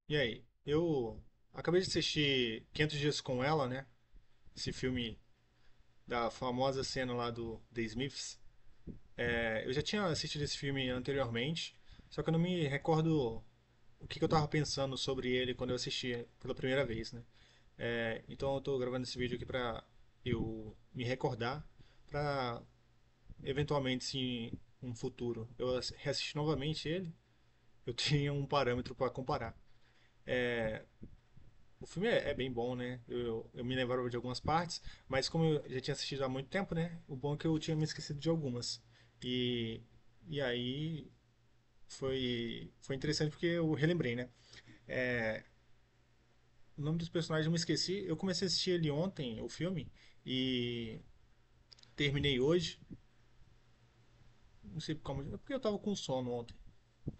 E aí? Eu acabei de assistir 500 Dias com Ela, né? Esse filme da famosa cena lá do The Smiths. Eu já tinha assistido esse filme anteriormente, só que eu não me recordo o que eu tava pensando sobre ele quando eu assisti pela primeira vez, né? Então eu tô gravando esse vídeo aqui pra eu me recordar, pra eventualmente, se um futuro eu reassistir novamente ele, eu tinha um parâmetro pra comparar. O filme é bem bom, né? Eu me lembrava de algumas partes, mas como eu já tinha assistido há muito tempo, né? O bom é que eu tinha me esquecido de algumas. E, e aí foi interessante porque eu relembrei, né? O nome dos personagens eu me esqueci. Eu comecei a assistir ele ontem, o filme, e terminei hoje. Não sei como, porque eu tava com sono ontem.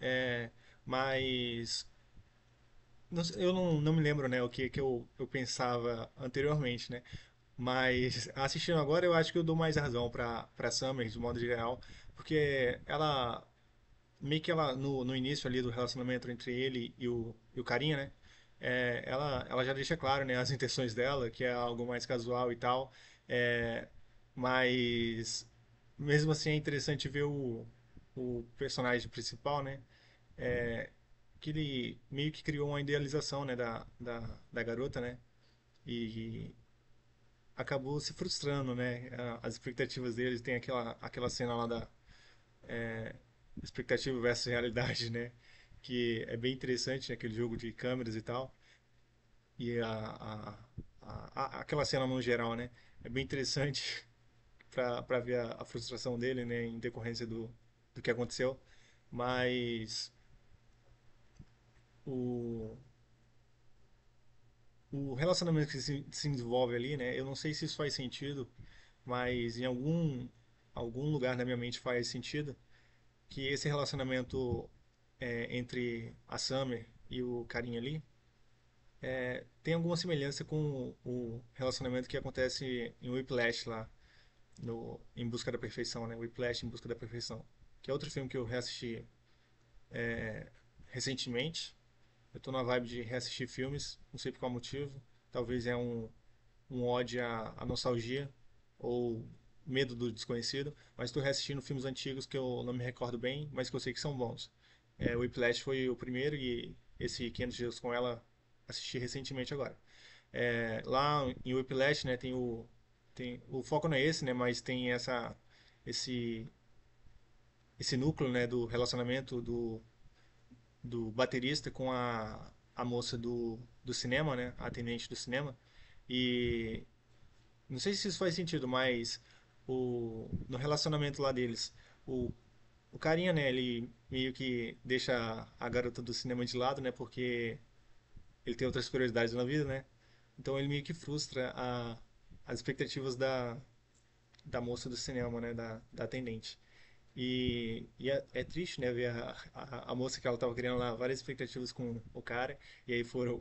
É, mas eu não me lembro, né, o que eu pensava anteriormente, né? Mas assistindo agora, eu acho que eu dou mais razão pra Summer, de modo geral, porque ela, meio que ela, no início ali do relacionamento entre ele e o carinha, né? Ela já deixa claro, né, as intenções dela, que é algo mais casual e tal. É, mas, mesmo assim, é interessante ver o personagem principal, né? Que ele meio que criou uma idealização, né, da garota, né? E acabou se frustrando, né? As expectativas deles tem aquela cena lá da expectativa versus realidade, né? Que é bem interessante, né? Aquele jogo de câmeras e tal. E aquela cena no geral, né? É bem interessante para ver a frustração dele, né? Em decorrência do que aconteceu. Mas o, o relacionamento que se desenvolve ali, né? Eu não sei se isso faz sentido, mas em algum lugar na minha mente faz sentido que esse relacionamento entre a Summer e o carinha ali tem alguma semelhança com o relacionamento que acontece em Whiplash lá, no Em Busca da Perfeição, né? Whiplash Em Busca da Perfeição, que é outro filme que eu reassisti recentemente. Eu tô na vibe de reassistir filmes, não sei por qual motivo. Talvez é um ódio à nostalgia ou medo do desconhecido, mas estou reassistindo filmes antigos que eu não me recordo bem, mas que eu sei que são bons. O Whiplash foi o primeiro e esse 500 Dias com Ela assisti recentemente agora. Lá em Whiplash, né, o foco não é esse, né, mas tem esse, esse núcleo, né, do relacionamento do baterista com a moça do cinema, né, a atendente do cinema. E não sei se isso faz sentido, mas no relacionamento lá deles, o, o carinha, né, ele meio que deixa a garota do cinema de lado, né, porque ele tem outras prioridades na vida, né? Então ele meio que frustra as expectativas da moça do cinema, né, da atendente. E é triste, né, ver a moça que ela estava criando lá várias expectativas com o cara, e aí foram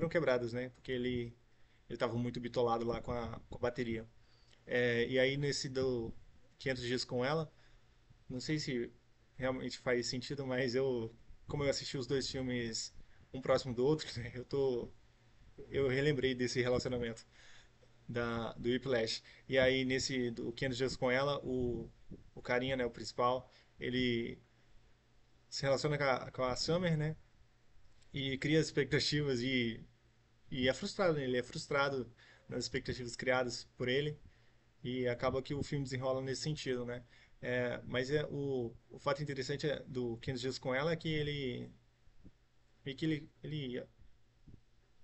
quebradas, né, porque ele estava muito bitolado lá com a bateria. E aí nesse do 500 Dias com Ela, não sei se realmente faz sentido, mas como eu assisti os dois filmes um próximo do outro, né, eu relembrei desse relacionamento do Whiplash. E aí nesse do 500 Dias com Ela, o carinha, né, o principal, ele se relaciona com a Summer, né, e cria expectativas e é frustrado, né, ele é frustrado nas expectativas criadas por ele. E acaba que o filme desenrola nesse sentido, né? Mas o fato interessante do 500 Dias com Ela é que meio que ele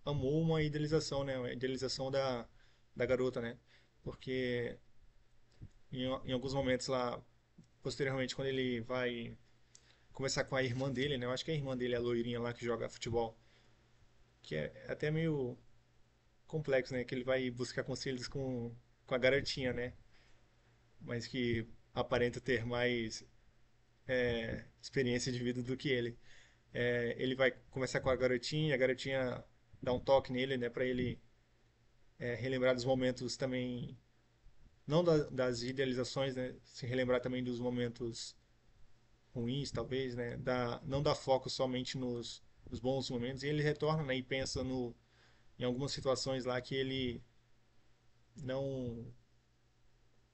amou uma idealização, né? Uma idealização da garota, né? Porque em alguns momentos lá, posteriormente, quando ele vai conversar com a irmã dele, né? Eu acho que a irmã dele é a loirinha lá que joga futebol, que é até meio complexo, né? Que ele vai buscar conselhos com a garotinha, né? Mas que aparenta ter mais experiência de vida do que ele. Ele vai conversar com a garotinha dá um toque nele, né, para ele relembrar dos momentos também, não das idealizações, né, se relembrar também dos momentos ruins, talvez, né, não dar foco somente os bons momentos, e ele retorna, né, e pensa no, em algumas situações lá não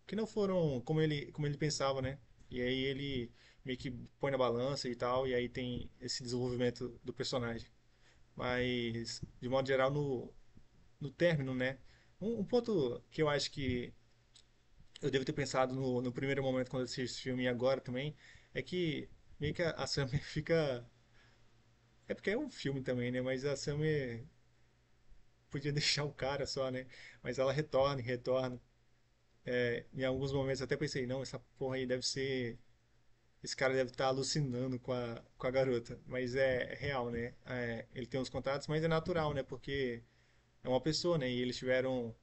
que não foram como ele pensava, né? E aí ele meio que põe na balança e tal, e aí tem esse desenvolvimento do personagem. Mas, de modo geral, no término, né? Um ponto que eu acho que eu devo ter pensado no primeiro momento quando eu assisti esse filme e agora também, é que meio que a Summer fica. É porque é um filme também, né? Mas a Summer podia deixar o cara só, né? Mas ela retorna e retorna. É, em alguns momentos eu até pensei, não, essa porra aí deve ser. Esse cara deve estar alucinando com a garota. Mas é real, né? É, ele tem uns contatos, mas é natural, né? Porque é uma pessoa, né? E eles tiveram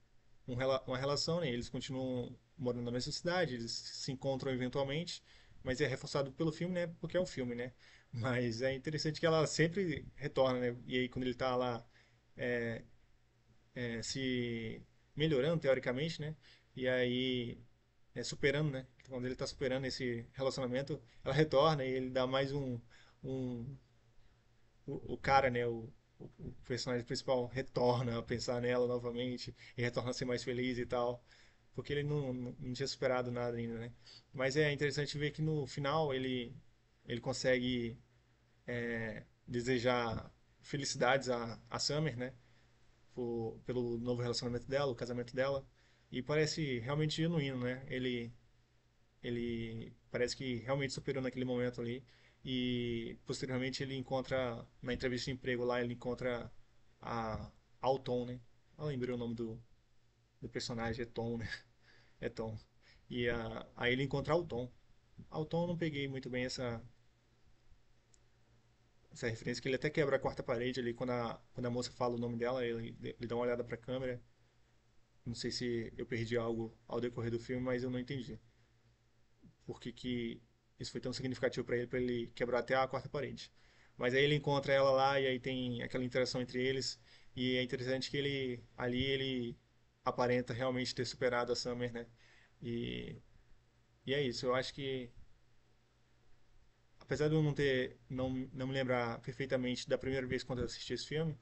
uma relação, né? Eles continuam morando na mesma cidade, eles se encontram eventualmente, mas é reforçado pelo filme, né? Porque é um filme, né? Mas é interessante que ela sempre retorna, né? E aí quando ele tá lá se melhorando, teoricamente, né? E aí superando, né? Quando ele tá superando esse relacionamento, ela retorna e ele dá mais um o cara, né? O personagem principal retorna a pensar nela novamente e retorna a ser mais feliz e tal, porque ele não tinha superado nada ainda, né? Mas é interessante ver que no final ele consegue desejar felicidades a Summer, né? Pelo novo relacionamento dela, o casamento dela, e parece realmente genuíno, né? Ele parece que realmente superou naquele momento ali. E posteriormente ele encontra, na entrevista de emprego lá, ele encontra a Alton, né? Eu lembrei o nome do personagem, é Tom, né? É Tom. E aí ele encontra Alton. Alton eu não peguei muito bem essa referência, que ele até quebra a quarta parede ali quando a moça fala o nome dela, ele dá uma olhada pra câmera. Não sei se eu perdi algo ao decorrer do filme, mas eu não entendi. Por que que isso foi tão significativo para ele quebrar até a quarta parede. Mas aí ele encontra ela lá e aí tem aquela interação entre eles e é interessante que ele ali ele aparenta realmente ter superado a Summer, né? E, e é isso. Eu acho que apesar de eu não me lembrar perfeitamente da primeira vez quando eu assisti esse filme,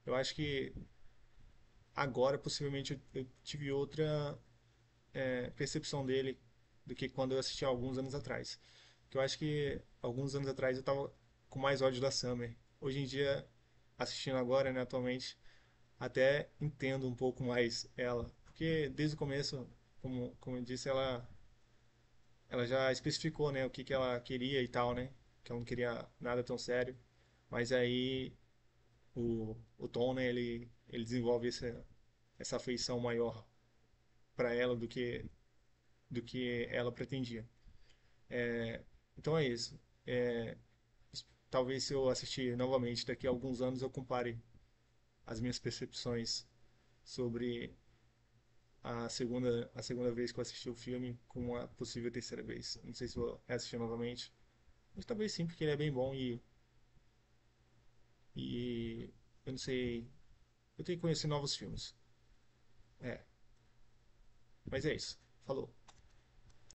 eu acho que agora possivelmente eu tive outra percepção dele do que quando eu assisti há alguns anos atrás. Que eu acho que alguns anos atrás eu tava com mais ódio da Summer. Hoje em dia, assistindo agora, né, atualmente, até entendo um pouco mais ela. Porque desde o começo, como eu disse, ela já especificou, né, o que ela queria e tal, né? Que ela não queria nada tão sério. Mas aí o Tom, né, ele desenvolve essa afeição maior para ela do que ela pretendia. Então é isso. É, talvez se eu assistir novamente daqui a alguns anos eu compare as minhas percepções sobre a segunda vez que eu assisti o filme com a possível terceira vez. Não sei se vou assistir novamente, mas talvez sim, porque ele é bem bom e eu não sei, eu tenho que conhecer novos filmes. É, mas é isso. Falou.